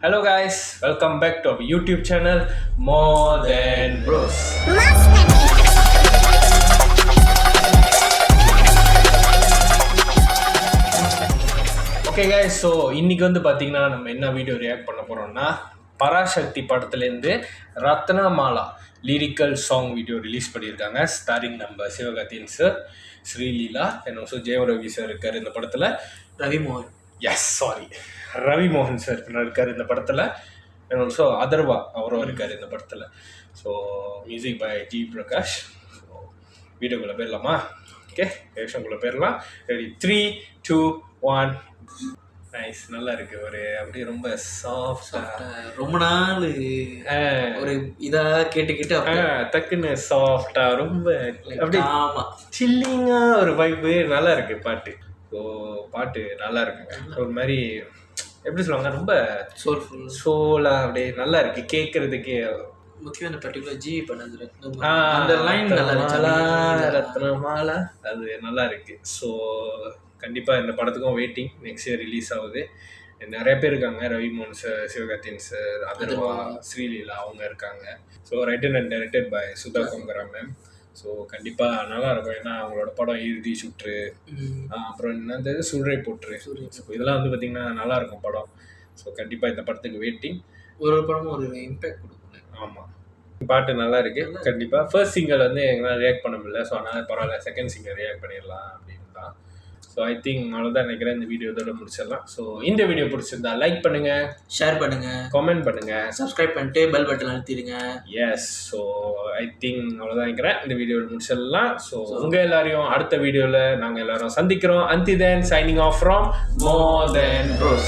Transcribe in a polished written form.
Hello guys, welcome back to our YouTube channel More Than Bros. Okay guys, so இன்னைக்கு பார்த்தீங்கன்னா நம்ம என்ன video react பண்ண போகிறோம்னா பராசக்தி படத்துலேருந்து Ratnamala lyrical song video release பண்ணியிருக்காங்க. ஸ்டாரிங் நம்ம Sivakarthikeyan sir, Sreeleela and also Jayam Ravi sir இருக்கார் இந்த படத்தில். ரவி மோகன் சார் இருக்கார் இந்த படத்தில். அண்ட் ஆல்சோ அதர்வா அவரும் இருக்கார் இந்த படத்தில். So music by G Prakash. So வீடியோக்குள்ளே போயிடலாமா? ஓகே, ரேஷனுக்குள்ளே போயிடலாம். ரெடி, 3, 2, 1. நைஸ், நல்லா இருக்கு. ஒரு அப்படியே ரொம்ப சாஃப்டா, ரொம்ப நாள் ஒரு இதா கேட்டு டக்குன்னு சாஃப்டா ரொம்ப அப்படியே சில்லிங்கா ஒரு வைப்பு. நல்லா இருக்கு பாட்டு. ஸோ பாட்டு நல்லா இருக்குங்க. ஒரு மாதிரி எப்படி சொல்லுவாங்க, ரொம்ப சோலா அப்படியே நல்லா இருக்கு கேட்கறதுக்கு. முக்கியம் அந்த பர்டிகுலர் ஜி பண்ணது அந்த லைன் ரத்னமாலா அது நல்லா இருக்கு. ஸோ கண்டிப்பாக இந்த படத்துக்கும் வெயிட்டிங். நெக்ஸ்ட் இயர் ரிலீஸ் ஆகுது. நிறைய பேர் இருக்காங்க. ரவி மோகன் சார், சிவகார்த்திகேயன் சார், அதர்வா, ஸ்ரீலீலா அவங்க இருக்காங்க. So written and directed by Sudha Kongara ma'am. So கண்டிப்பாக நல்லா இருக்கும். ஏன்னா அவங்களோட படம் இறுதி சுற்று, அப்புறம் என்னது சுழரை போற்று, ஸோ இதெல்லாம் பார்த்தீங்கன்னா நல்லா இருக்கும் படம். ஸோ கண்டிப்பாக இந்த படத்துக்கு வெயிட்டிங். ஒரு படமும் ஒரு இம்பேக்ட் கொடுக்கும். ஆமாம், பாட்டு நல்லா இருக்கு. கண்டிப்பாக ஃபர்ஸ்ட் சிங்கர் எங்களால் ரியாக்ட் பண்ண முடியல. ஸோ அதனால் பரவாயில்ல, செகண்ட் சிங்கர் ரியாக்ட் பண்ணிடலாம் அப்படின்னு தான். ஸோ ஐ திங்க் அவ்வளோதான் நினைக்கிறேன். இந்த வீடியோ இதோட முடிச்சிடலாம். ஸோ இந்த வீடியோ பிடிச்சிருந்தா லைக் பண்ணுங்க, ஷேர் பண்ணுங்க, கமெண்ட் பண்ணுங்க, சப்ஸ்கிரைப் பண்ணிட்டு பெல் பட்டன் அழுத்திடுங்க. எஸ், ஸோ ஐ திங்க் அவ்வளோதான் நினைக்கிறேன். இந்த வீடியோ முடிச்சிடலாம். ஸோ உங்கள் எல்லாரையும் அடுத்த வீடியோவில் நாங்கள் எல்லாரும் சந்திக்கிறோம். Until then, signing off from More Than Bros.